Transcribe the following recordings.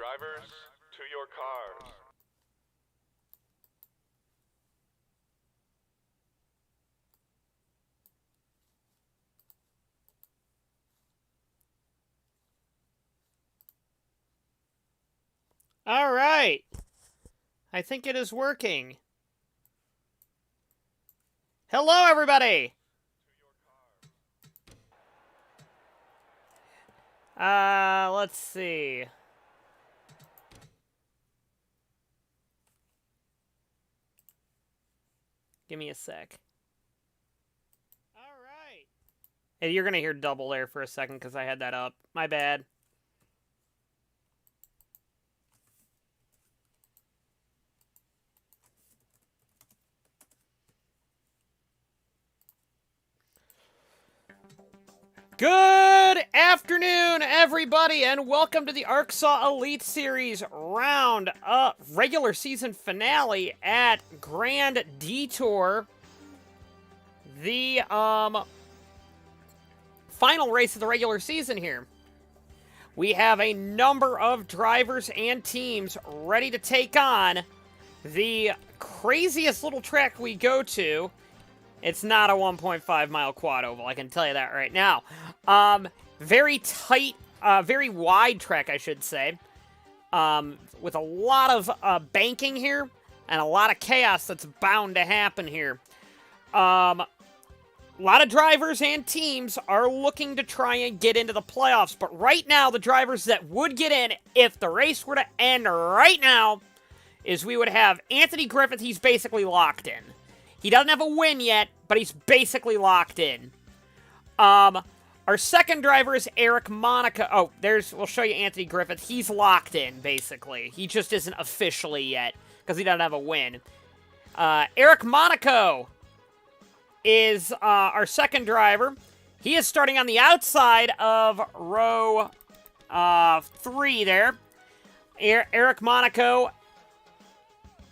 Drivers, to your cars. All right. I think it is working. Hello, everybody. Let's see. Give me a sec. All right. Hey, you're going to hear double there for a second because I had that up. My bad. Good afternoon, everybody, and welcome to the ARCSOA Elite Series regular season finale at Grand Detour. The, final race of the regular season here. We have a number of drivers and teams ready to take on the craziest little track we go to. It's not a 1.5 mile quad oval, I can tell you that right now. Very tight, very wide track, I should say. With a lot of banking here, and a lot of chaos that's bound to happen here. A lot of drivers and teams are looking to try and get into the playoffs, but right now, the drivers that would get in, if the race were to end right now, is we would have Anthony Griffith. He's basically locked in. He doesn't have a win yet, but he's basically locked in. Our second driver is Eric Monaco. Oh, we'll show you Anthony Griffith. He's locked in, basically. He just isn't officially yet, because he doesn't have a win. Eric Monaco is our second driver. He is starting on the outside of row 3 there. Eric Monaco,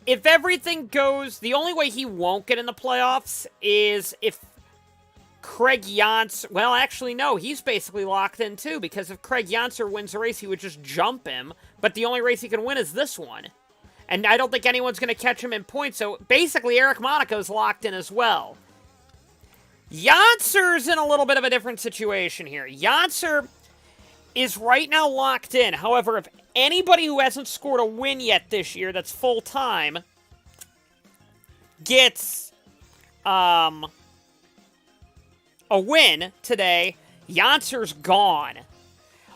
if everything goes, the only way he won't get in the playoffs is if Craig Janser, well, actually, no, he's basically locked in too, because if Craig Janser wins the race, he would just jump him, but the only race he can win is this one. And I don't think anyone's going to catch him in points, so basically Eric Monaco's locked in as well. Janser's in a little bit of a different situation here. Janser is right now locked in. However, if anybody who hasn't scored a win yet this year that's full-time gets a win today, Janser's gone.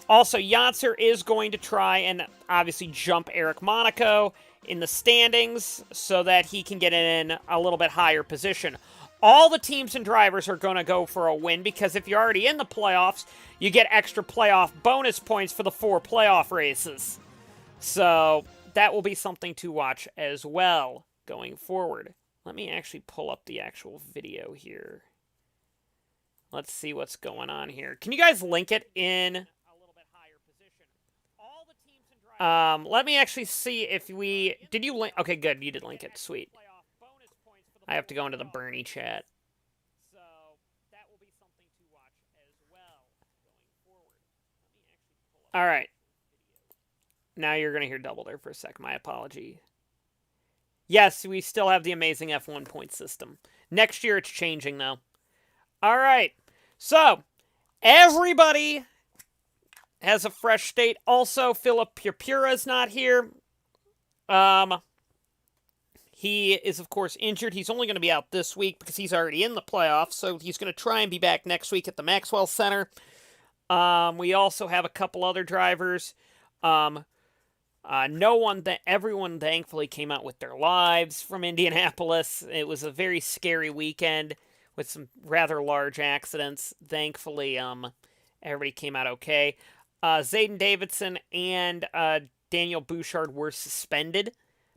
Also, Janser is going to try and obviously jump Eric Monaco in the standings so that he can get in a little bit higher position. All the teams and drivers are going to go for a win because if you're already in the playoffs, you get extra playoff bonus points for the 4 playoff races. So that will be something to watch as well going forward. Let me actually pull up the actual video here. Let's see what's going on here. Can you guys link it in? Let me actually see if we... Did you link? Okay, good. You did link it. Sweet. I have to go into the Bernie chat. So that will be something to watch as well going forward. All right. Now you're going to hear double there for a sec. My apology. Yes, we still have the amazing F1 point system. Next year it's changing, though. All right. So, everybody has a fresh state. Also, Philip Purpura's not here. He is, of course, injured. He's only going to be out this week because he's already in the playoffs, so he's going to try and be back next week at the Maxwell Center. We also have a couple other drivers. Everyone thankfully came out with their lives from Indianapolis. It was a very scary weekend with some rather large accidents. Thankfully, everybody came out okay. Zayden Davidson and Daniel Bouchard were suspended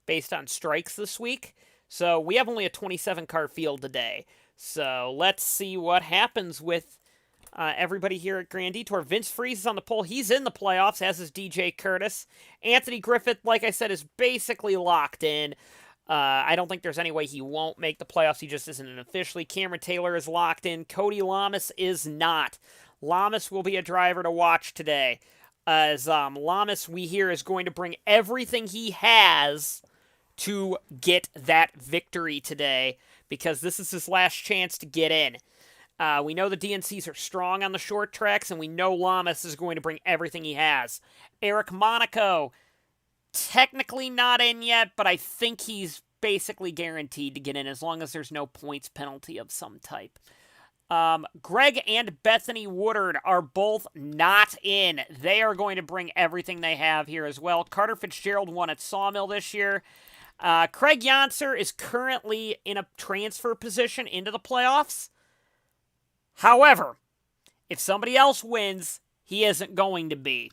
based on strikes this week. So we have only a 27-car field today. So let's see what happens with everybody here at Grand Detour. Vince Freeze is on the pole. He's in the playoffs, as is DJ Curtis. Anthony Griffith, like I said, is basically locked in. I don't think there's any way he won't make the playoffs. He just isn't officially. Cameron Taylor is locked in. Cody Lamas is not. Lamas will be a driver to watch today. as Lamas, we hear, is going to bring everything he has to get that victory today, because this is his last chance to get in. We know the DNCs are strong on the short tracks, and we know Lamas is going to bring everything he has. Eric Monaco, technically not in yet, but I think he's basically guaranteed to get in as long as there's no points penalty of some type. Greg and Bethany Woodard are both not in. They are going to bring everything they have here as well. Carter Fitzgerald won at Sawmill this year. Craig Yonser is currently in a transfer position into the playoffs. However, if somebody else wins, he isn't going to be.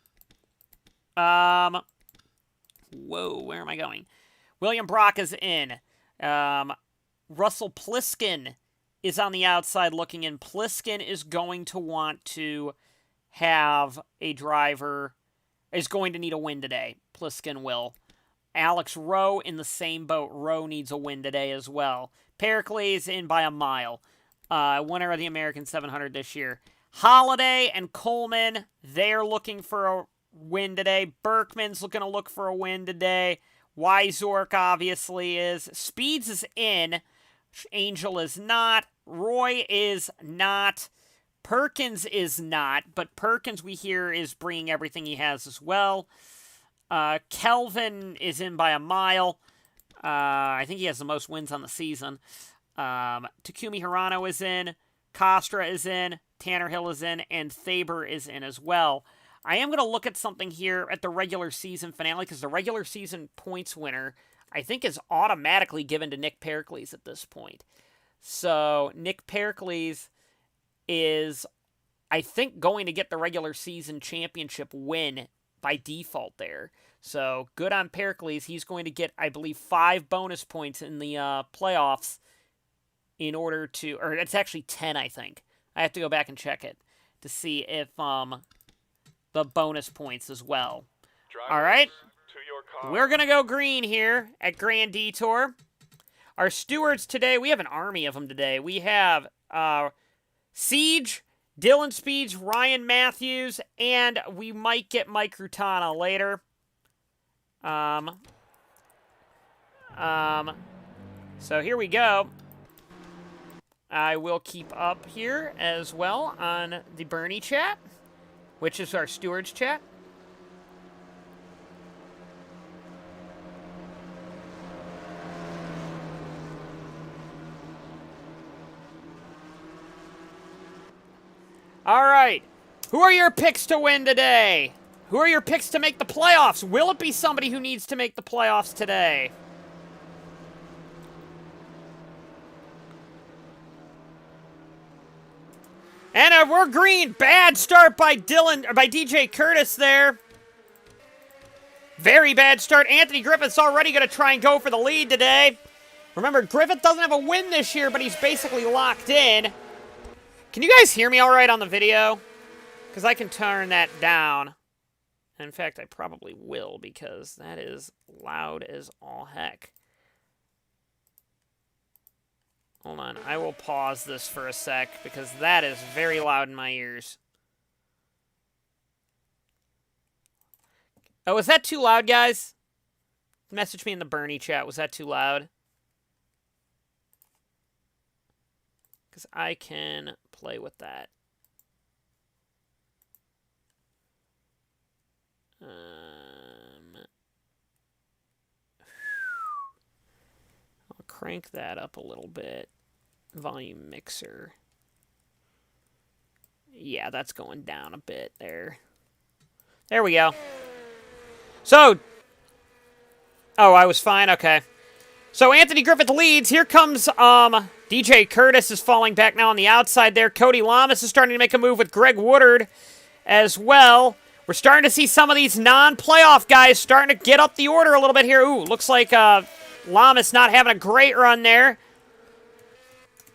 Whoa, where am I going? William Brock is in. Russell Pliskin is on the outside looking in. Pliskin is going to want to have a driver, is going to need a win today. Pliskin will. Alex Rowe in the same boat. Rowe needs a win today as well. Pericles in by a mile. Winner of the American 700 this year. Holiday and Coleman, they're looking for a win today. Berkman's going to look for a win today. Wyzork obviously is. Speeds is in. Angel is not. Roy is not. Perkins is not. But Perkins, we hear, is bringing everything he has as well. Kelvin is in by a mile. I think he has the most wins on the season. Takumi Hirano is in. Kostra is in. Tanner Hill is in. And Thaber is in as well. I am going to look at something here at the regular season finale, because the regular season points winner, I think, is automatically given to Nick Pericles at this point. So Nick Pericles is, I think, going to get the regular season championship win by default there. So good on Pericles. He's going to get, I believe, 5 bonus points in the playoffs in order to, or it's actually 10, I think. I have to go back and check it to see if the bonus points as well. All right. We're going to go green here at Grand Detour. Our stewards today, we have an army of them today. We have Siege, Dylan Speeds, Ryan Matthews, and we might get Mike Rutana later. So here we go. I will keep up here as well on the Bernie chat, which is our stewards chat. All right. Who are your picks to win today? Who are your picks to make the playoffs? Will it be somebody who needs to make the playoffs today? And we're green. Bad start by DJ Curtis there. Very bad start. Anthony Griffith's already going to try and go for the lead today. Remember, Griffith doesn't have a win this year, but he's basically locked in. Can you guys hear me all right on the video? Because I can turn that down. In fact, I probably will, because that is loud as all heck. Hold on, I will pause this for a sec, because that is very loud in my ears. Oh, was that too loud, guys? Message me in the Bernie chat. Was that too loud? Because I can play with that. I'll crank that up a little bit. Volume mixer. Yeah, that's going down a bit there. There we go. So, oh, I was fine? Okay. So Anthony Griffith leads. Here comes DJ Curtis is falling back now on the outside there. Cody Lamas is starting to make a move with Greg Woodard as well. We're starting to see some of these non-playoff guys starting to get up the order a little bit here. Ooh, looks like Lamas not having a great run there.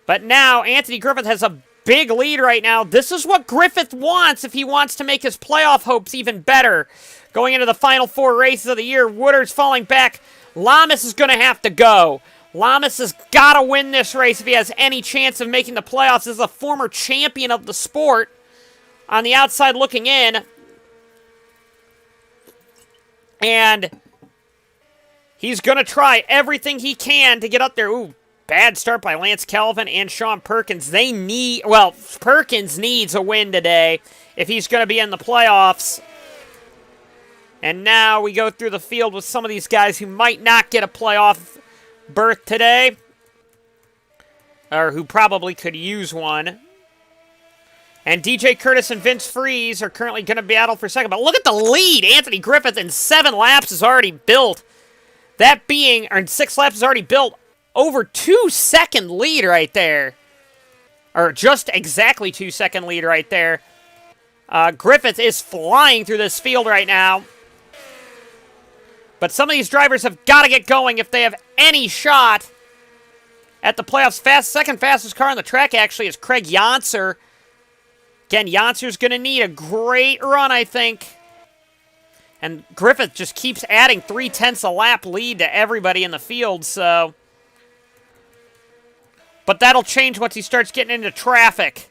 But now Anthony Griffith has a big lead right now. This is what Griffith wants if he wants to make his playoff hopes even better. Going into the final 4 races of the year, Woodard's falling back. Lamas is going to have to go. Lamas has got to win this race if he has any chance of making the playoffs. This is a former champion of the sport on the outside looking in. And he's going to try everything he can to get up there. Ooh, bad start by Lance Kelvin and Sean Perkins. Perkins needs a win today if he's going to be in the playoffs. And now we go through the field with some of these guys who might not get a playoff berth today. Or who probably could use one. And DJ Curtis and Vince Freeze are currently going to battle for second. But look at the lead. Anthony Griffith in 7 laps is already built. That being, or in 6 laps is already built. Over 2-second lead right there. Or just exactly 2-second lead right there. Griffith is flying through this field right now. But some of these drivers have got to get going if they have any shot at the playoffs. Second fastest car on the track, actually, is Craig Yonser. Again, Yonser's going to need a great run, I think. And Griffith just keeps adding 0.3 a lap lead to everybody in the field, so. But that'll change once he starts getting into traffic.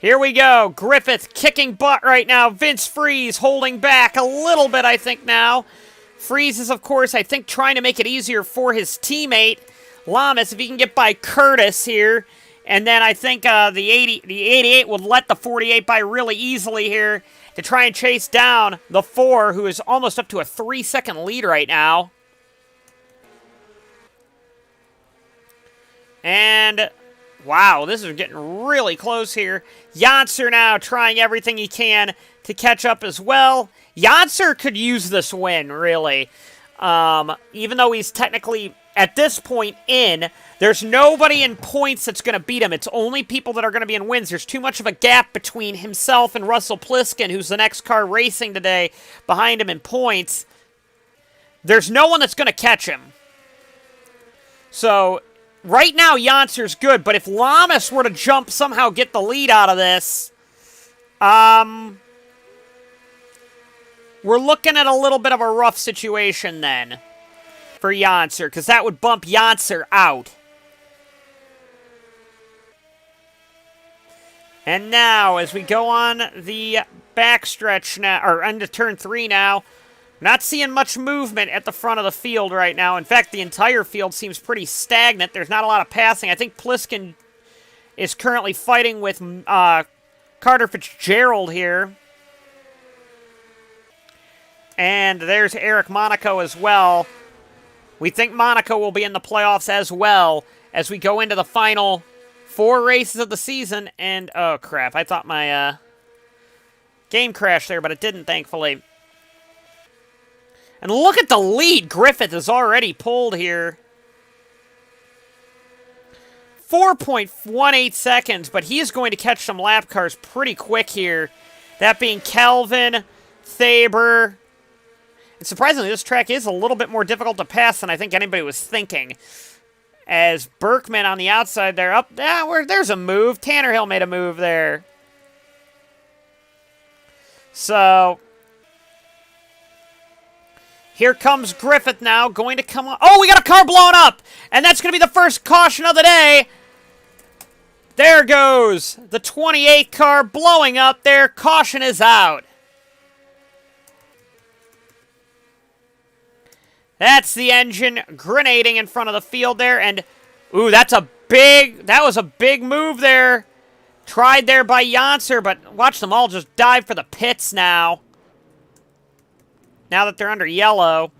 Here we go. Griffith kicking butt right now. Vince Freeze holding back a little bit, I think, now. Freeze is, of course, I think, trying to make it easier for his teammate, Lamas, if he can get by Curtis here. And then I think the 88 would let the 48 by really easily here to try and chase down the 4, who is almost up to a 3-second lead right now. And wow, this is getting really close here. Yonser now trying everything he can to catch up as well. Yonser could use this win, really. Even though he's technically, at this point, there's nobody in points that's going to beat him. It's only people that are going to be in wins. There's too much of a gap between himself and Russell Pliskin, who's the next car racing today, behind him in points. There's no one that's going to catch him. So right now, Yonser's good, but if Lamas were to somehow get the lead out of this, we're looking at a little bit of a rough situation then for Yonser, because that would bump Yonser out. And now, as we go on the backstretch now, or into turn 3 now, not seeing much movement at the front of the field right now. In fact, the entire field seems pretty stagnant. There's not a lot of passing. I think Pliskin is currently fighting with Carter Fitzgerald here. And there's Eric Monaco as well. We think Monaco will be in the playoffs as well as we go into the final 4 races of the season. And, oh crap, I thought my game crashed there, but it didn't, thankfully. And look at the lead Griffith has already pulled here. 4.18 seconds, but he is going to catch some lap cars pretty quick here. That being Kelvin, Thaber. And surprisingly, this track is a little bit more difficult to pass than I think anybody was thinking. As Berkman on the outside there, there's a move. Tanner Hill made a move there. So here comes Griffith now, going to come on. Oh, we got a car blown up! And that's going to be the first caution of the day. There goes the 28 car blowing up there. Caution is out. That's the engine grenading in front of the field there. And, ooh, that was a big move there. Tried there by Yonser, but watch them all just dive for the pits now. Now that they're under yellow.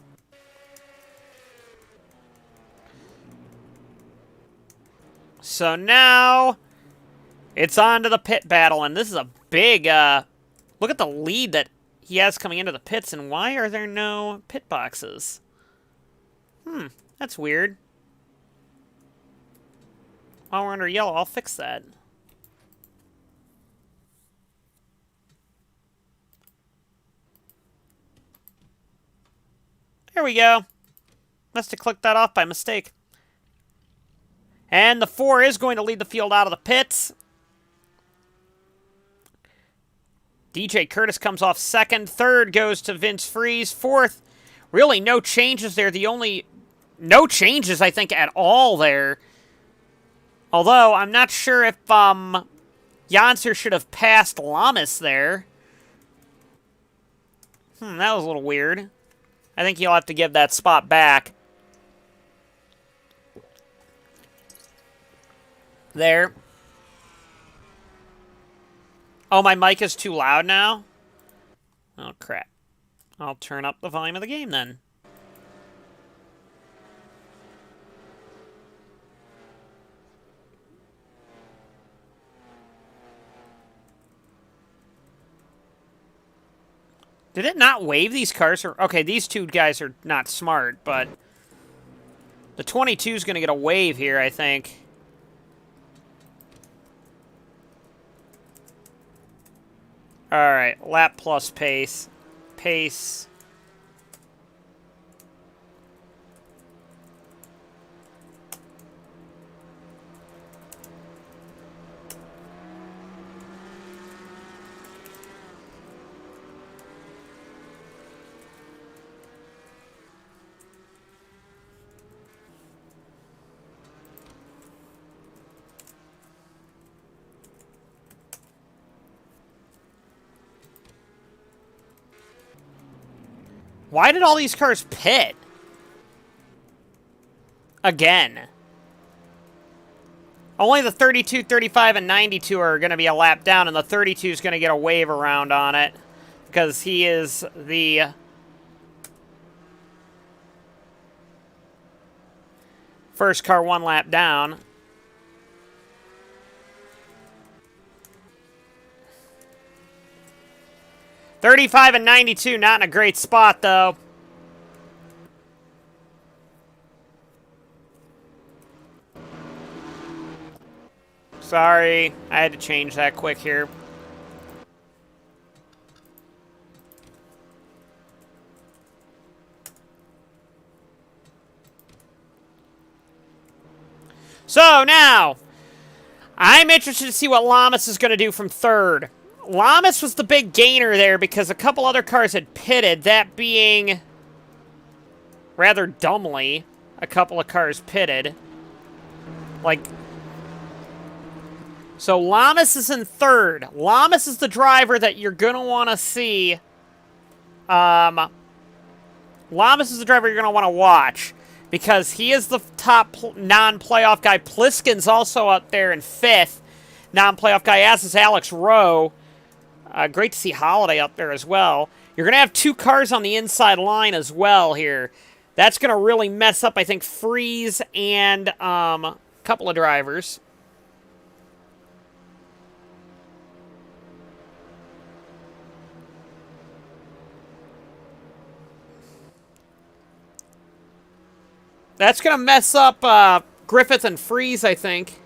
So now it's on to the pit battle, and this is a big, look at the lead that he has coming into the pits, and why are there no pit boxes? That's weird. While we're under yellow, I'll fix that. There we go. Must have clicked that off by mistake. And the 4 is going to lead the field out of the pits. DJ Curtis comes off second. Third goes to Vince Freeze. Fourth, really no changes there. No changes, I think, at all there. Although, I'm not sure if, Janser should have passed Lamas there. That was a little weird. I think he'll have to give that spot back. There. Oh, my mic is too loud now? Oh, crap. I'll turn up the volume of the game then. Did it not wave these cars? Okay, these two guys are not smart, but the 22 is going to get a wave here, I think. All right, lap plus pace. Pace. Why did all these cars pit? Again. Only the 32, 35, and 92 are going to be a lap down, and the 32 is going to get a wave around on it because he is the first car one lap down. $35 and $92, not in a great spot, though. Sorry, I had to change that quick here. So, now, I'm interested to see what Lamas is going to do from third. Lamas was the big gainer there because a couple other cars had pitted, that being, rather dumbly, a couple of cars pitted. Like, so Lamas is in third. Lamas is the driver that you're going to want to see. Lamas is the driver you're going to want to watch because he is the top non-playoff guy. Pliskin's also up there in fifth. Non-playoff guy, as is Alex Rowe. Great to see Holiday up there as well. You're going to have two cars on the inside line as well here. That's going to really mess up, I think, Freeze and a couple of drivers. That's going to mess up Griffith and Freeze, I think.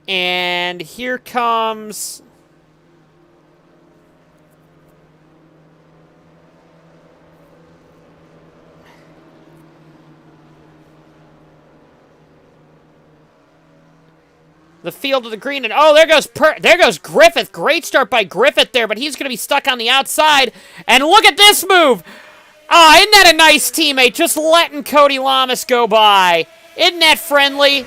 And here comes the field of the green, and oh, there goes Griffith. Great start by Griffith there, but he's going to be stuck on the outside. And look at this move. Ah, isn't that a nice teammate? Just letting Cody Lamas go by. Isn't that friendly?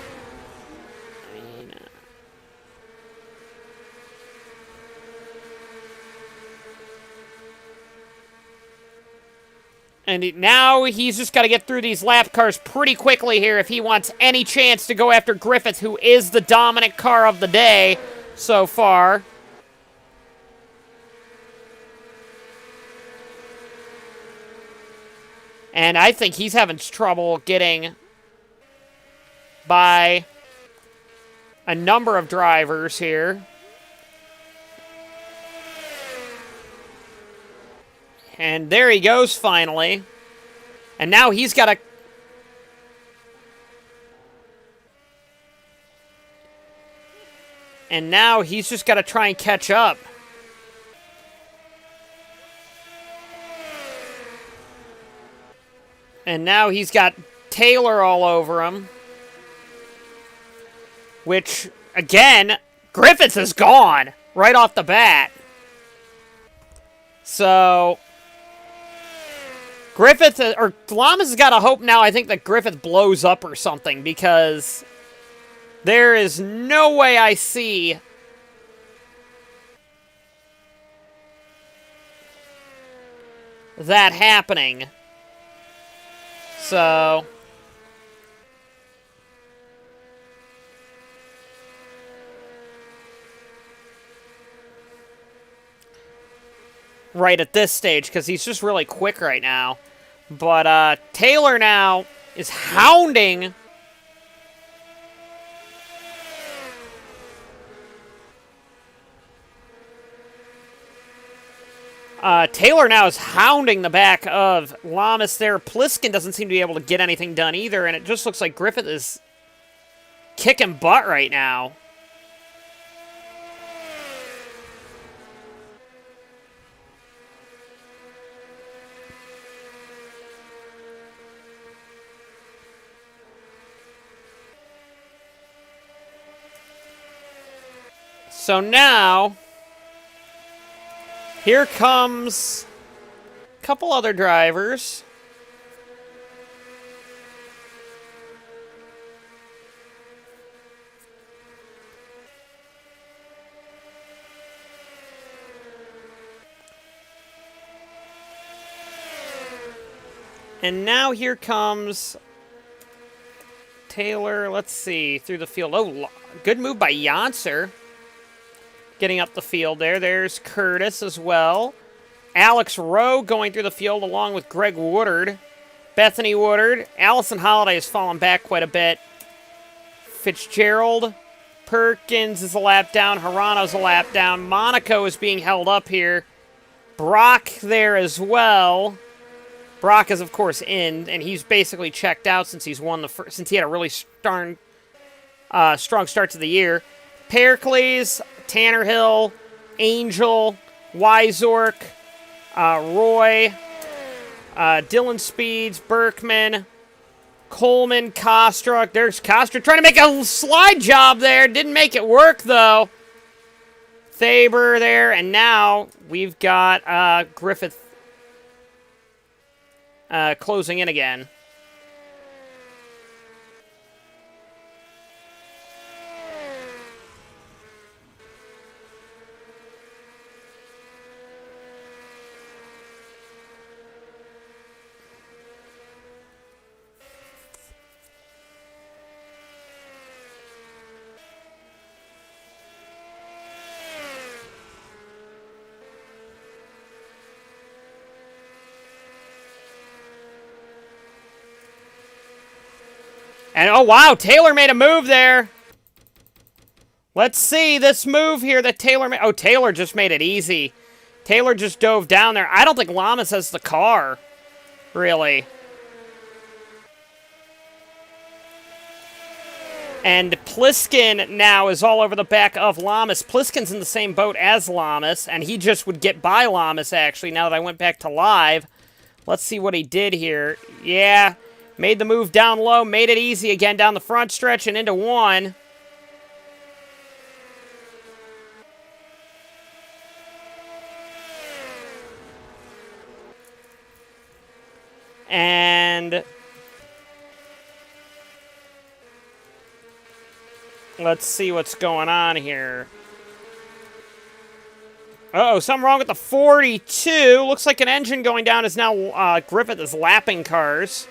And now he's just got to get through these lap cars pretty quickly here if he wants any chance to go after Griffith, who is the dominant car of the day so far. And I think he's having trouble getting by a number of drivers here. And there he goes, finally. And now he's got to... And now he's just got to try and catch up. And now he's got Taylor all over him. Which, again, Griffiths is gone right off the bat. So... Griffith, or Lamas has got to hope now, I think, that Griffith blows up or something, because there is no way I see that happening. So right at this stage, because he's just really quick right now. But Taylor now is hounding. Taylor now is hounding the back of Lamas there. Pliskin doesn't seem to be able to get anything done either, and it just looks like Griffith is kicking butt right now. So now, here comes a couple other drivers. And now here comes Taylor. Let's see, through the field. Oh, good move by Janser. Getting up the field there. There's Curtis as well. Alex Rowe going through the field along with Greg Woodard. Bethany Woodard. Allison Holiday has fallen back quite a bit. Fitzgerald. Perkins is a lap down. Harano's a lap down. Monaco is being held up here. Brock there as well. Brock is, of course, in, and he's basically checked out since he's won since he had a really strong start to the year. Pericles, Tannerhill, Angel, Wyzork, Roy, Dylan Speeds, Berkman, Coleman, Kostra. There's Kostra trying to make a slide job there. Didn't make it work, though. Thaber there, and now we've got Griffith closing in again. And, oh, wow, Taylor made a move there. Let's see this move here that Taylor made. Oh, Taylor just made it easy. Taylor just dove down there. I don't think Lamas has the car, really. And Pliskin now is all over the back of Lamas. Pliskin's in the same boat as Lamas, and he just would get by Lamas, actually, now that I went back to live. Let's see what he did here. Yeah. Made the move down low, made it easy again down the front stretch and into one. And let's see what's going on here. Uh-oh, something wrong with the 42. Looks like an engine going down is now Griffith is lapping cars.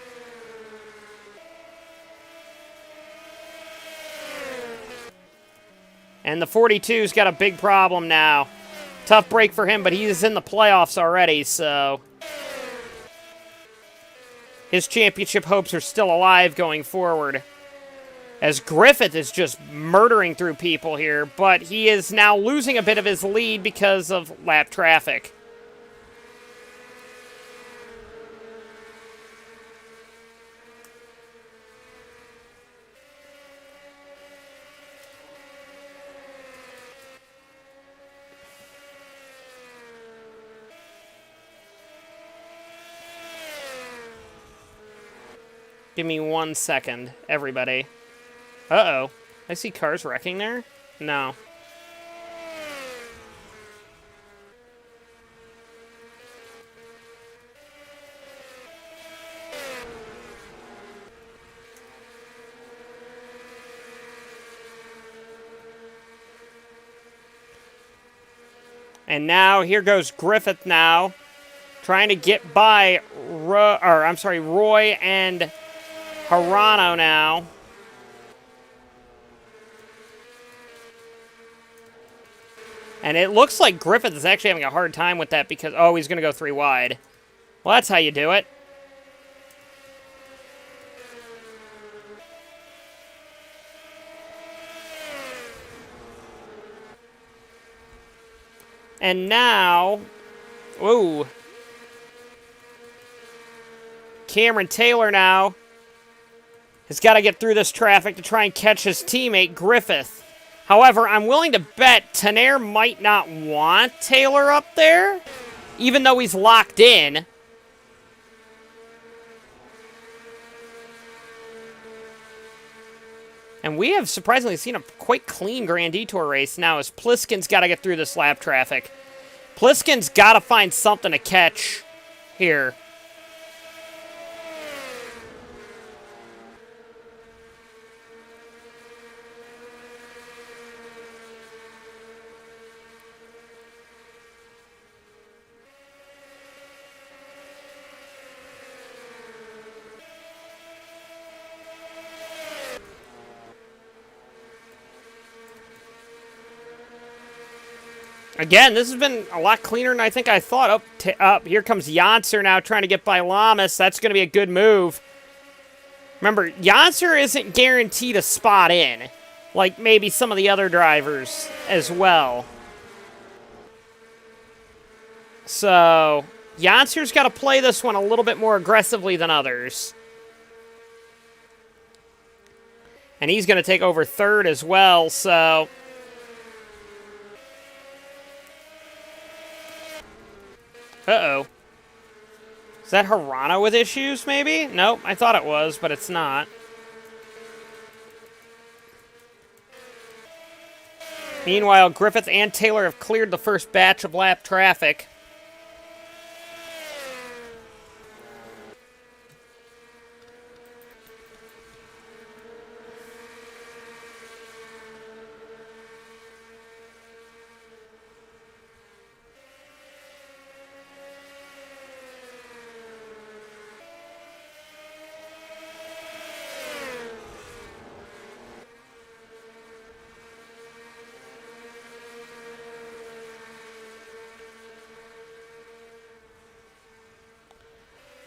And the 42's got a big problem now. Tough break for him, but he's in the playoffs already, so his championship hopes are still alive going forward. As Griffith is just murdering through people here, but he is now losing a bit of his lead because of lap traffic. Give me 1 second, everybody. Uh-oh. I see cars wrecking there? No. And now here goes Griffith now, trying to get by Roy and Hirano now. And it looks like Griffith is actually having a hard time with that because, oh, he's going to go 3 wide. Well, that's how you do it. And now, ooh, Cameron Taylor now has got to get through this traffic to try and catch his teammate, Griffith. However, I'm willing to bet Tenair might not want Taylor up there, even though he's locked in. And we have surprisingly seen a quite clean Grand Detour race now as Pliskin's got to get through this lap traffic. Pliskin's got to find something to catch here. Again, this has been a lot cleaner than I think I thought. Here comes Janser now trying to get by Lamas. That's going to be a good move. Remember, Janser isn't guaranteed a spot in, like maybe some of the other drivers as well. So, Janser's got to play this one a little bit more aggressively than others. And he's going to take over third as well, so... Uh-oh. Is that Hirano with issues, maybe? Nope, I thought it was, but it's not. Meanwhile, Griffith and Taylor have cleared the first batch of lap traffic.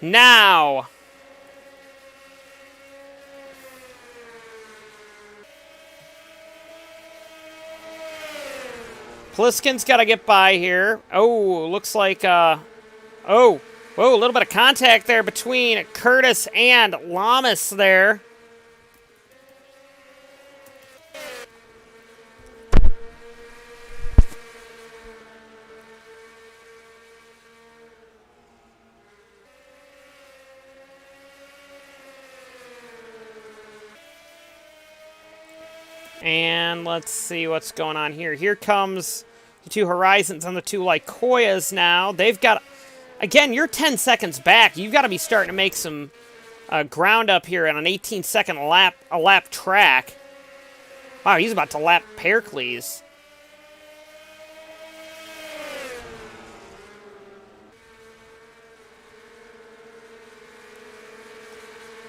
Now, Pliskin's got to get by here. Oh, looks like, whoa, a little bit of contact there between Curtis and Lamas there. And let's see what's going on here. Here comes the 2 Horizons and the 2 Lycoyas now. They've got... Again, you're 10 seconds back. You've got to be starting to make some ground up here on an 18-second lap track. Wow, he's about to lap Pericles.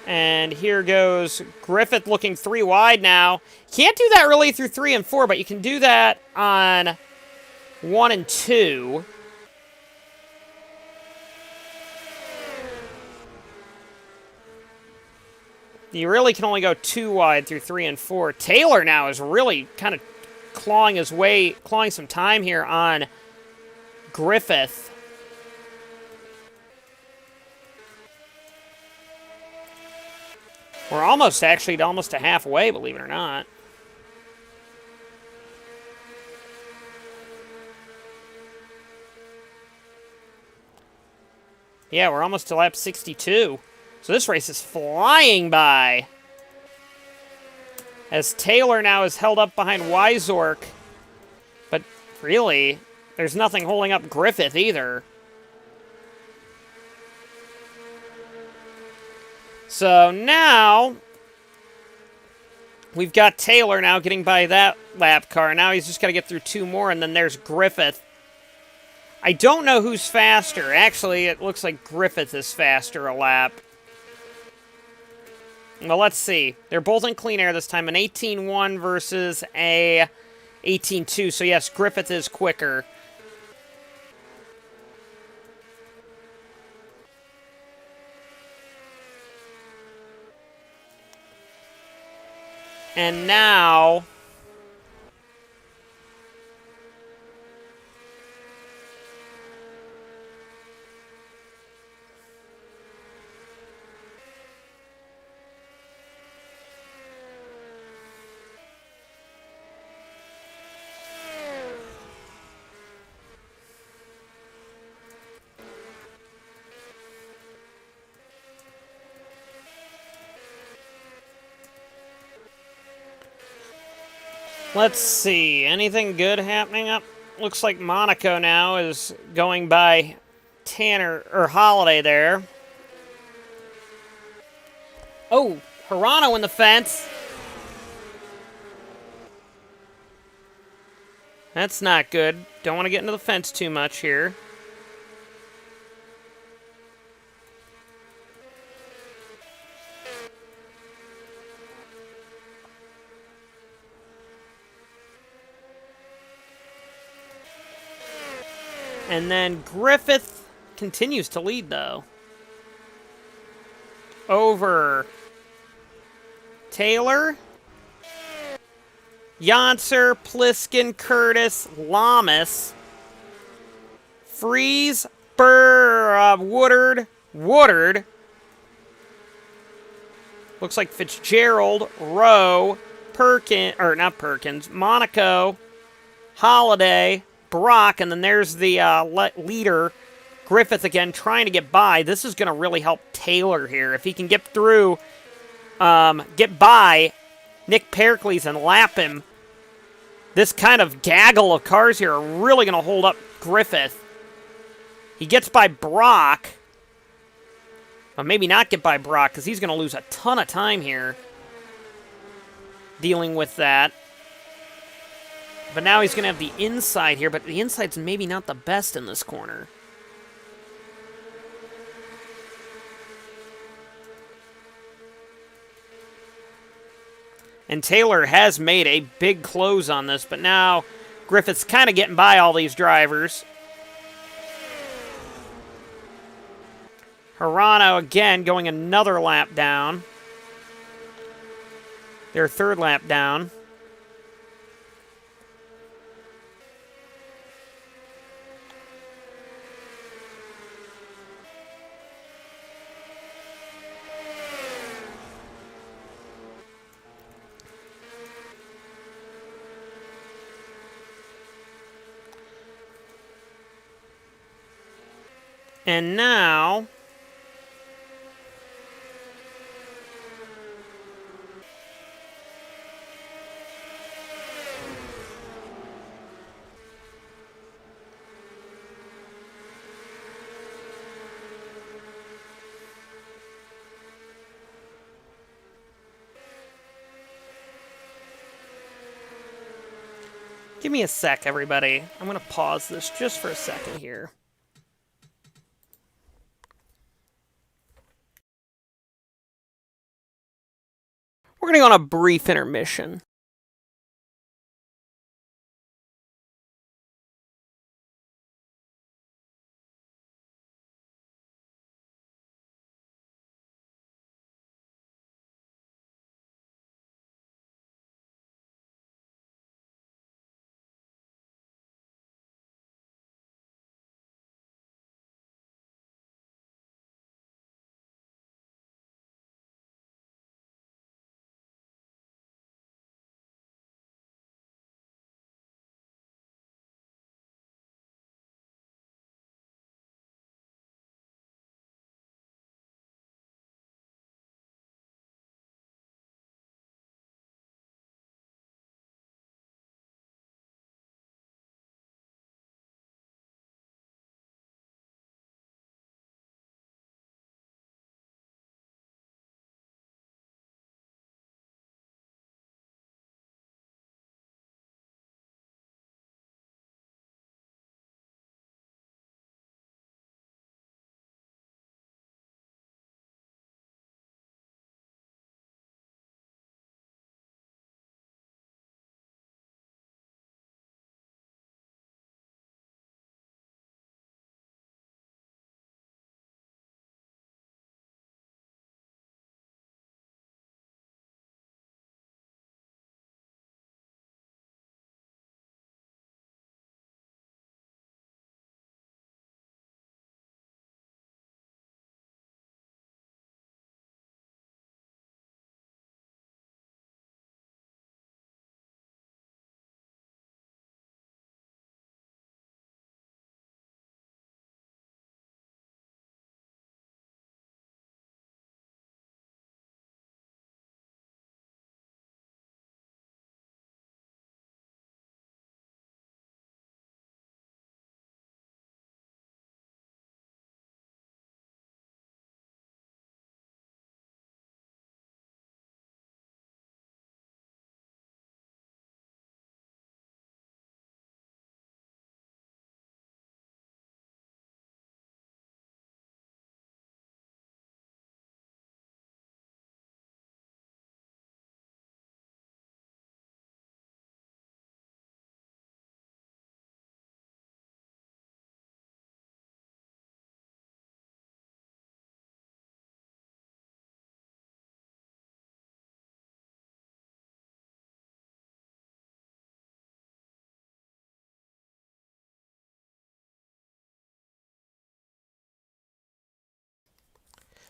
And here goes Griffith looking 3 wide now. Can't do that really through 3 and 4, but you can do that on 1 and 2. You really can only go 2 wide through 3 and 4. Taylor now is really kind of clawing some time here on Griffith. We're almost to halfway, believe it or not. Yeah, we're almost to lap 62. So this race is flying by. As Taylor now is held up behind Wyzork. But really, there's nothing holding up Griffith either. So now, we've got Taylor now getting by that lap car. Now he's just got to get through 2 more, and then there's Griffith I don't know who's faster. Actually, it looks like Griffith is faster a lap. Well, let's see. They're both in clean air this time. An 18.1 versus a 18.2. So, yes, Griffith is quicker. And now... let's see. Anything good happening up? Looks like Monaco now is going by Tanner, or Holiday there. Oh, Hirano in the fence. That's not good. Don't want to get into the fence too much here. And then Griffith continues to lead, though. Over Taylor, Yonser, Pliskin, Curtis, Lamas, Freeze, Woodard. Looks like Fitzgerald, Rowe, Monaco, Holiday, Brock, and then there's the leader, Griffith again, trying to get by. This is going to really help Taylor here. If he can get through, get by Nick Pericles and lap him, this kind of gaggle of cars here are really going to hold up Griffith. He gets by Brock. Or maybe not get by Brock, because he's going to lose a ton of time here dealing with that. But now he's going to have the inside here, but the inside's maybe not the best in this corner. And Taylor has made a big close on this, but now Griffith's kind of getting by all these drivers. Hirano again going another lap down. Their third lap down. And now... Give me a sec, everybody. I'm going to pause this just for a second here. We're going to go on a brief intermission.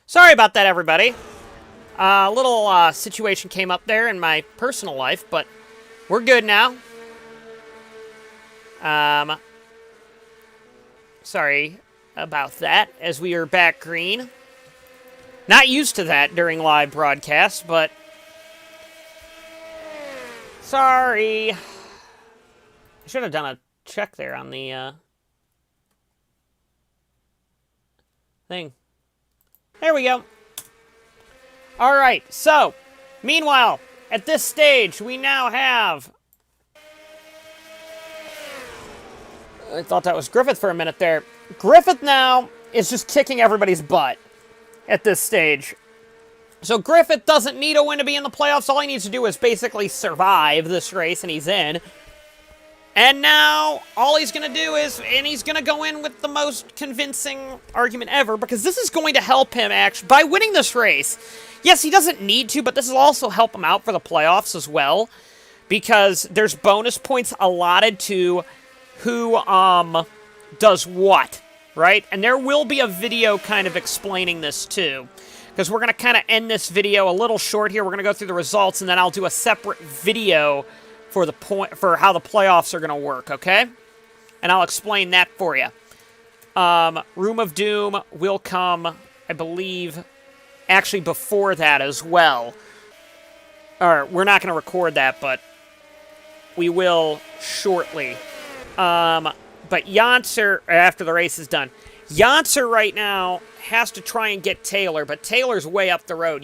Sorry about that, everybody. A little situation came up there in my personal life, but we're good now. Sorry about that, as we are back green. Not used to that during live broadcasts, but... Sorry. I should have done a check there on the, thing. There we go. Alright, so, meanwhile, at this stage, we now have... I thought that was Griffith for a minute there. Griffith now is just kicking everybody's butt at this stage. So Griffith doesn't need a win to be in the playoffs. All he needs to do is basically survive this race, and he's in. And now, all he's going to do is, and he's going to go in with the most convincing argument ever, because this is going to help him, actually, by winning this race. Yes, he doesn't need to, but this will also help him out for the playoffs as well, because there's bonus points allotted to who, does what, right? And there will be a video kind of explaining this, too, because we're going to kind of end this video a little short here. We're going to go through the results, and then I'll do a separate video for how the playoffs are going to work, okay? And I'll explain that for you. Room of Doom will come, I believe, actually before that as well. Or, we're not going to record that, but we will shortly. But Janser, after the race is done, Janser right now has to try and get Taylor, but Taylor's way up the road.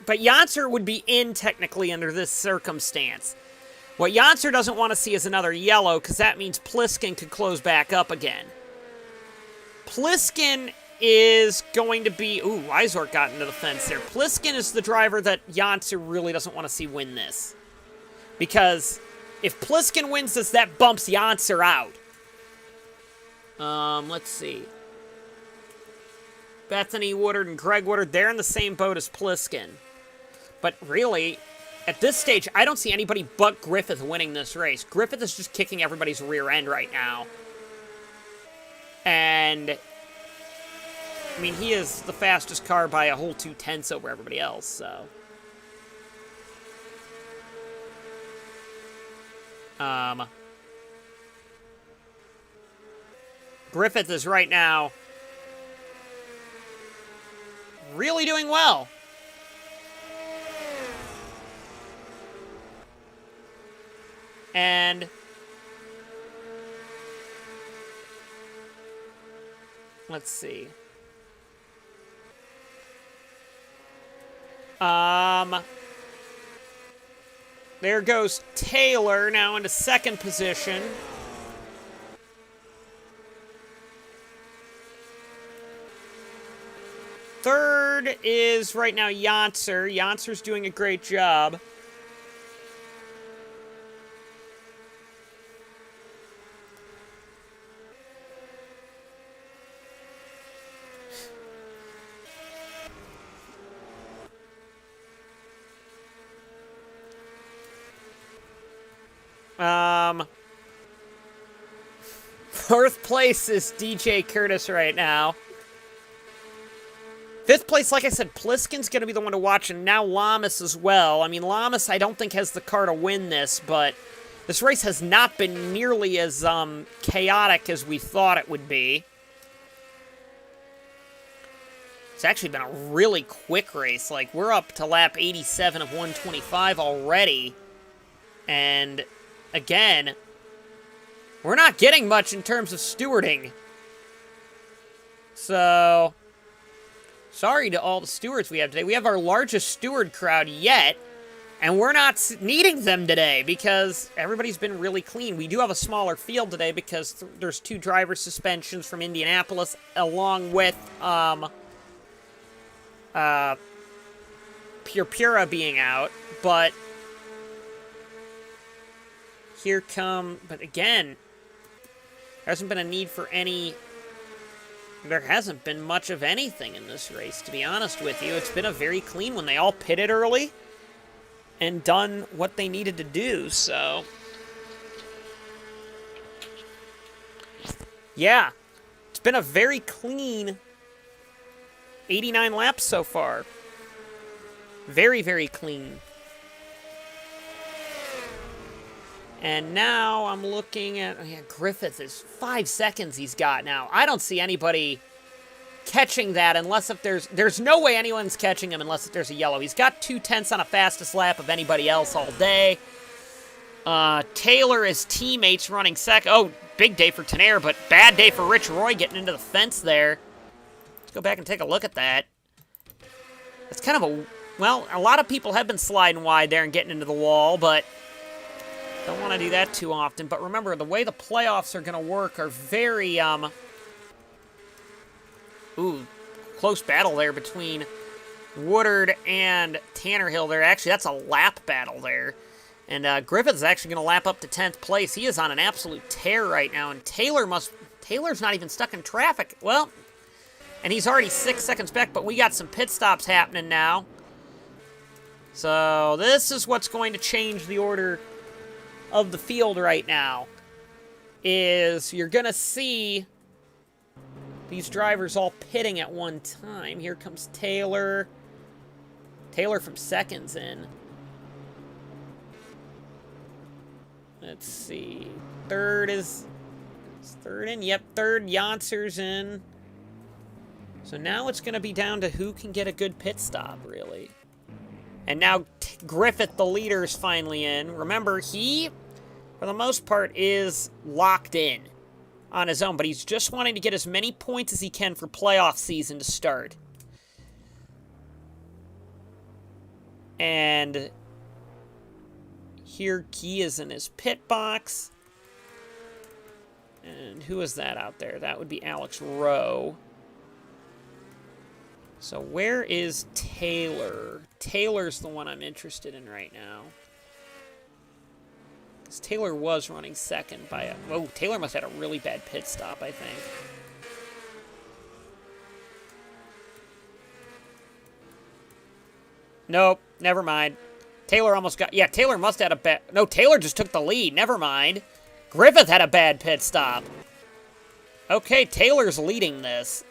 But Janser would be in, technically, under this circumstance. What Janser doesn't want to see is another yellow, because that means Pliskin could close back up again. Pliskin is going to be... Ooh, Weisort got into the fence there. Pliskin is the driver that Janser really doesn't want to see win this. Because if Pliskin wins this, that bumps Janser out. Let's see. Bethany Woodard and Greg Woodard, they're in the same boat as Pliskin. But really, at this stage, I don't see anybody but Griffith winning this race. Griffith is just kicking everybody's rear end right now. And, I mean, he is the fastest car by a whole 2/10 over everybody else, so. Griffith is right now really doing well. And let's see. There goes Taylor now into second position. Third is right now Janser. Janser's doing a great job. Fourth place is DJ Curtis right now. Fifth place, like I said, Pliskin's going to be the one to watch, and now Lamas as well. I mean, Lamas, I don't think has the car to win this, but this race has not been nearly as chaotic as we thought it would be. It's actually been a really quick race. Like, we're up to lap 87 of 125 already. And, again, we're not getting much in terms of stewarding. So, sorry to all the stewards we have today. We have our largest steward crowd yet, and we're not needing them today because everybody's been really clean. We do have a smaller field today because there's 2 driver suspensions from Indianapolis, along with Pura being out, but but again, there hasn't been a need for there hasn't been much of anything in this race, to be honest with you. It's been a very clean one. They all pitted early and done what they needed to do, so. Yeah, it's been a very clean 89 laps so far. Very, very clean. And now I'm looking at... Oh yeah, Griffith is 5 seconds he's got now. I don't see anybody catching that unless if there's no way anyone's catching him unless if there's a yellow. He's got 2/10 on a fastest lap of anybody else all day. Taylor, his teammates running second. Oh, big day for Tenaire, but bad day for Rich Roy getting into the fence there. Let's go back and take a look at that. It's kind of a... Well, a lot of people have been sliding wide there and getting into the wall, but don't want to do that too often. But remember, the way the playoffs are going to work are very, Ooh, close battle there between Woodard and Tannerhill there. Actually, that's a lap battle there. And Griffith's actually going to lap up to 10th place. He is on an absolute tear right now. And Taylor's not even stuck in traffic. Well, and he's already 6 seconds back, but we got some pit stops happening now. So this is what's going to change the order of the field right now. Is you're going to see these drivers all pitting at one time. Here comes Taylor. Taylor from seconds in. Let's see. Third is third in. Yep, third. Janser's in. So now it's going to be down to who can get a good pit stop, really. And now Griffith, the leader, is finally in. Remember, he, for the most part, is locked in on his own, but he's just wanting to get as many points as he can for playoff season to start. And here he is in his pit box. And who is that out there? That would be Alex Rowe. So where is Taylor? Taylor's the one I'm interested in right now. Because Taylor was running second by a... Oh, Taylor must have had a really bad pit stop, I think. Nope, never mind. Taylor almost got... Yeah, Taylor must have had a bad... No, Taylor just took the lead. Never mind. Griffith had a bad pit stop. Okay, Taylor's leading this.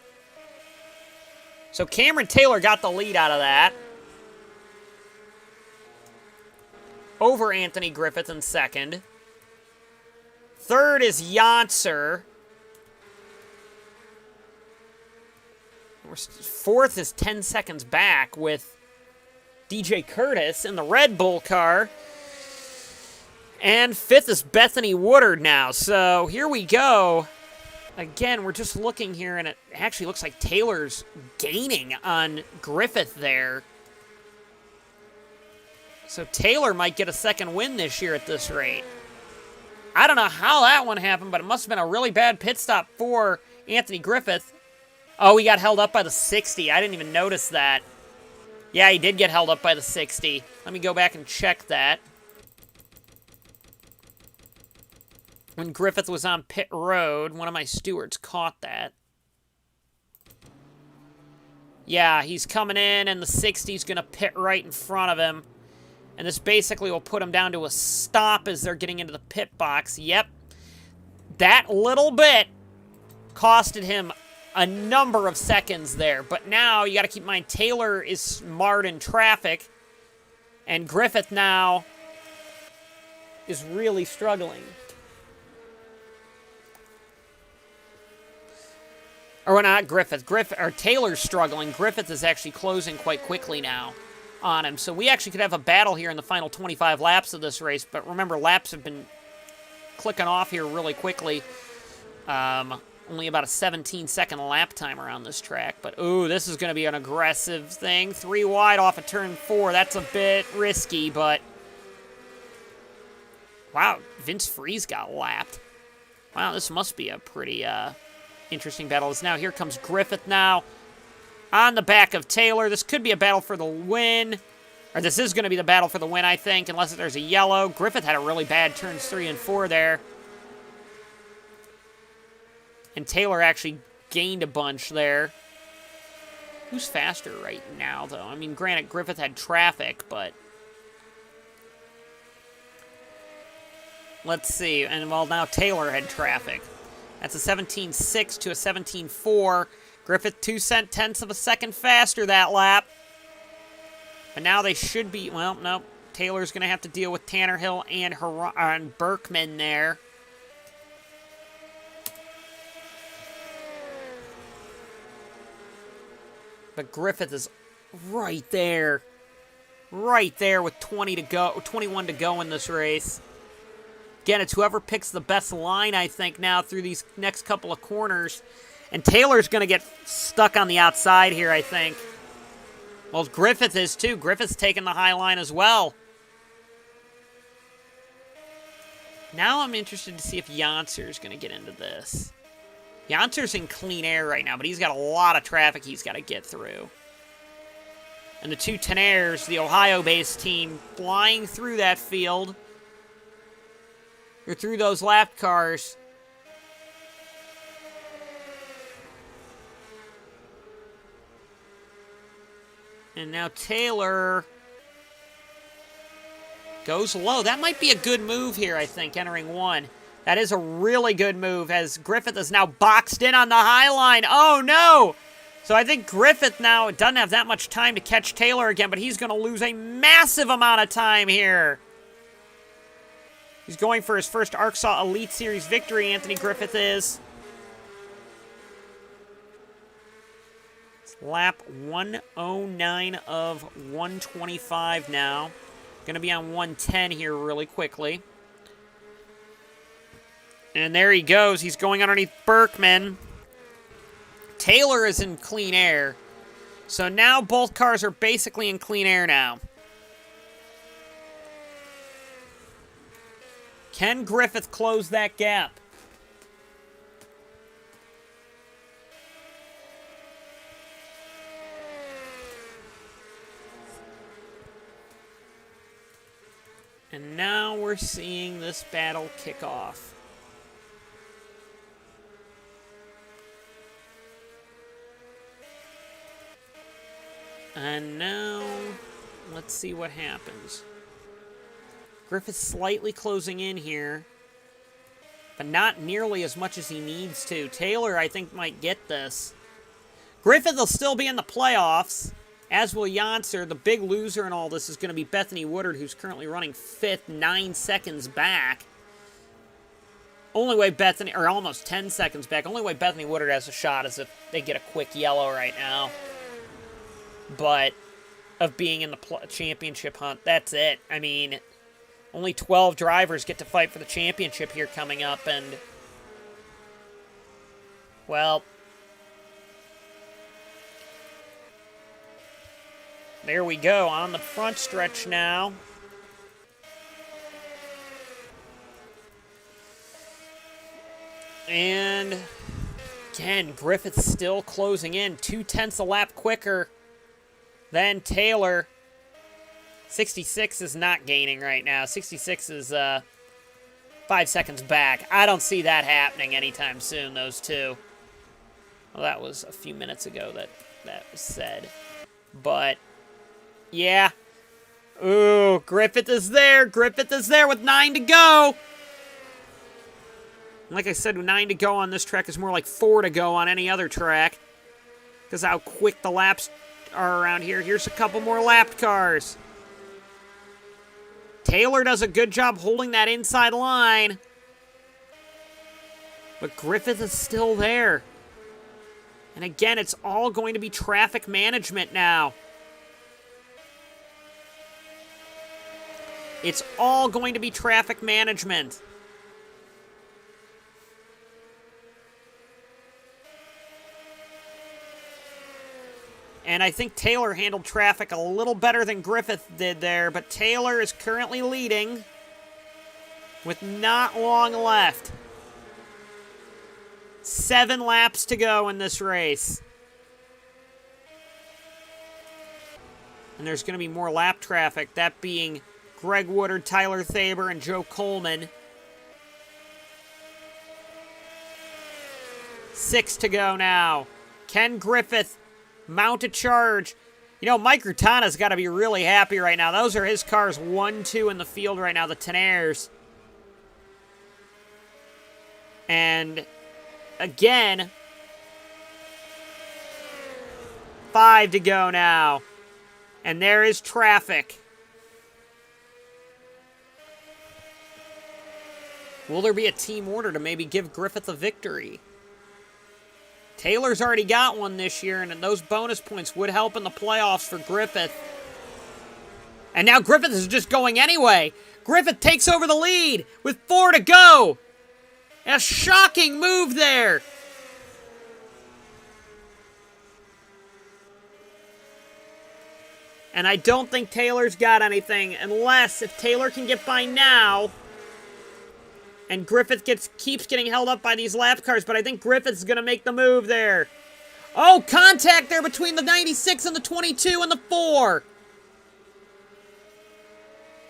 So Cameron Taylor got the lead out of that. Over Anthony Griffith in second. Third is Janser. Fourth is 10 seconds back with DJ Curtis in the Red Bull car. And fifth is Bethany Woodard now. So here we go. Again, we're just looking here, and it actually looks like Taylor's gaining on Griffith there. So Taylor might get a second win this year at this rate. I don't know how that one happened, but it must have been a really bad pit stop for Anthony Griffith. Oh, he got held up by the 60. I didn't even notice that. Yeah, he did get held up by the 60. Let me go back and check that. When Griffith was on pit road, one of my stewards caught that. Yeah, he's coming in, and the 60's going to pit right in front of him. And this basically will put him down to a stop as they're getting into the pit box. Yep. That little bit costed him a number of seconds there. But now, you got to keep in mind, Taylor is marred in traffic. And Griffith now is really struggling. Or not Griffith. Taylor's struggling. Griffith is actually closing quite quickly now on him. So we actually could have a battle here in the final 25 laps of this race. But remember, laps have been clicking off here really quickly. Only about a 17-second lap time around this track. But, ooh, this is going to be an aggressive thing. 3 wide off of turn 4. That's a bit risky, but... Wow, Vince Freeze got lapped. Wow, this must be a pretty... interesting battle. Now here comes Griffith now on the back of Taylor. This could be a battle for the win. Or this is going to be the battle for the win, I think, unless there's a yellow. Griffith had a really bad turns 3 and 4 there. And Taylor actually gained a bunch there. Who's faster right now, though? I mean, granted, Griffith had traffic, but... Let's see. And, well, now Taylor had traffic. That's a 17.6 to a 17.4. Griffith 2/10 of a second faster that lap. But now they should be, well, no. Taylor's going to have to deal with Tannerhill and Berkman there. But Griffith is right there. Right there with 20 to go, 21 to go in this race. Again, it's whoever picks the best line, I think, now through these next couple of corners. And Taylor's going to get stuck on the outside here, I think. Well, Griffith is too. Griffith's taking the high line as well. Now I'm interested to see if Janser's going to get into this. Janser's in clean air right now, but he's got a lot of traffic he's got to get through. And the two Tenaires, the Ohio-based team, flying through that field. Or through those lap cars. And now Taylor goes low. That might be a good move here, I think, entering one. That is a really good move as Griffith is now boxed in on the high line. Oh, no! So I think Griffith now doesn't have that much time to catch Taylor again, but he's going to lose a massive amount of time here. He's going for his first ARCSOA Elite Series victory, Anthony Griffith is. It's lap 109 of 125 now. Going to be on 110 here really quickly. And there he goes. He's going underneath Berkman. Taylor is in clean air. So now both cars are basically in clean air now. Can Griffith close that gap? And now we're seeing this battle kick off. And now, let's see what happens. Griffith's slightly closing in here, but not nearly as much as he needs to. Taylor, I think, might get this. Griffith will still be in the playoffs, as will Janser. The big loser in all this is going to be Bethany Woodard, who's currently running 5th, 9 seconds back. Only way Bethany, or almost 10 seconds back, only way Bethany Woodard has a shot is if they get a quick yellow right now. But of being in the championship hunt, that's it. I mean, only 12 drivers get to fight for the championship here coming up, and, well, there we go, on the front stretch now. And, again, Griffith's still closing in, 0.2 a lap quicker than Taylor. 66 is not gaining right now. 66 is 5 seconds back. I don't see that happening anytime soon, those two. Well, that was a few minutes ago that was said. But, yeah. Ooh, Griffith is there. Griffith is there with 9 to go. Like I said, 9 to go on this track is more like 4 to go on any other track. Because how quick the laps are around here. Here's a couple more lapped cars. Taylor does a good job holding that inside line. But Griffith is still there. And again, it's all going to be traffic management now. It's all going to be traffic management. And I think Taylor handled traffic a little better than Griffith did there, but Taylor is currently leading with not long left. 7 laps to go in this race. And there's going to be more lap traffic, that being Greg Woodard, Tyler Thaber, and Joe Coleman. 6 to go now. Ken Griffith mount a charge. You know, Mike Rutana's got to be really happy right now. Those are his cars 1, 2 in the field right now, the Tenaires. And again, 5 to go now. And there is traffic. Will there be a team order to maybe give Griffith a victory? Taylor's already got one this year, and those bonus points would help in the playoffs for Griffith. And now Griffith is just going anyway. Griffith takes over the lead with 4 to go. A shocking move there. And I don't think Taylor's got anything, unless if Taylor can get by now, and Griffith keeps getting held up by these lap cars, but I think Griffith's going to make the move there. Oh, contact there between the 96 and the 22 and the 4.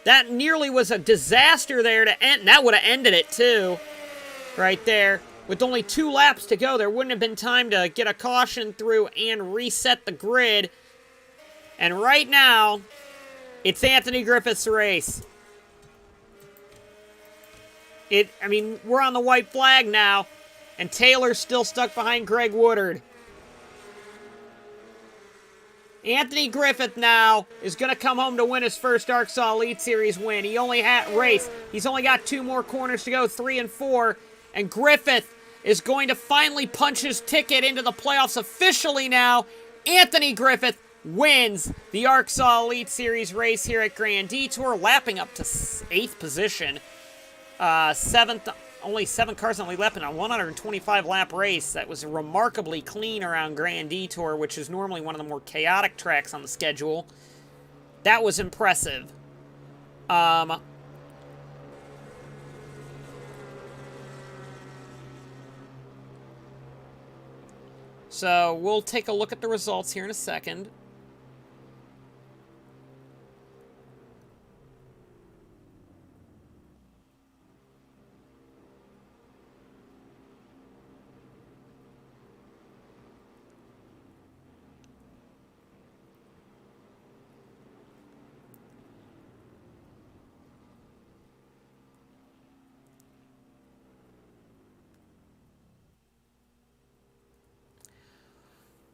That nearly was a disaster there to end. That would have ended it, too. Right there. With only 2 laps to go, there wouldn't have been time to get a caution through and reset the grid. And right now, it's Anthony Griffith's race. I mean, we're on the white flag now, and Taylor's still stuck behind Greg Woodard. Anthony Griffith now is going to come home to win his first ARCSOA Elite Series win. He only had race. He's only got 2 more corners to go, 3 and 4, and Griffith is going to finally punch his ticket into the playoffs officially now. Anthony Griffith wins the ARCSOA Elite Series race here at Grand Detour, lapping up to 8th position. 7th, only 7 cars on the lap in a 125 lap race. That was remarkably clean around Grand Detour, which is normally one of the more chaotic tracks on the schedule. That was impressive. So we'll take a look at the results here in a second.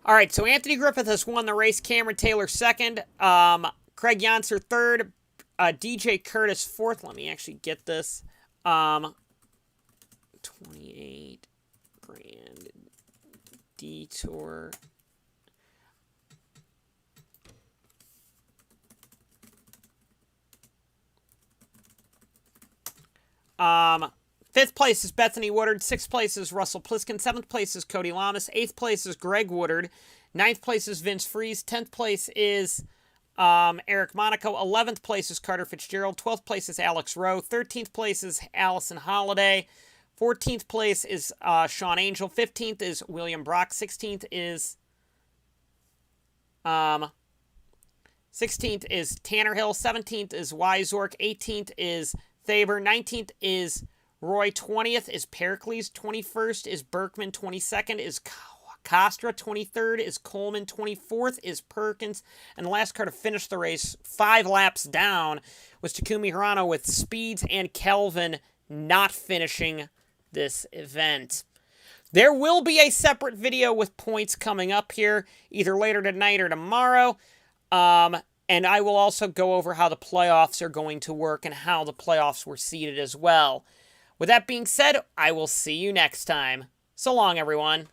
All right, so Anthony Griffith has won the race. Cameron Taylor second. Craig Yonser third. DJ Curtis fourth. Let me actually get this. 28 Grand Detour. Fifth place is Bethany Woodard. Sixth place is Russell Pliskin. Seventh place is Cody Lamas. Eighth place is Greg Woodard. Ninth place is Vince Fries. 10th place is Eric Monaco. 11th place is Carter Fitzgerald. 12th place is Alex Rowe. 13th place is Allison Holiday. 14th place is Sean Angel. 15th is William Brock. 16th is Tanner Hill. 17th is Wyzork. 18th is Thaber. 19th is Roy. 20th is Pericles. 21st is Berkman. 22nd is Costra. 23rd is Coleman. 24th is Perkins. And the last car to finish the race 5 laps down was Takumi Hirano, with Speeds and Kelvin not finishing this event. There will be a separate video with points coming up here, either later tonight or tomorrow. And I will also go over how the playoffs are going to work and how the playoffs were seeded as well. With that being said, I will see you next time. So long, everyone.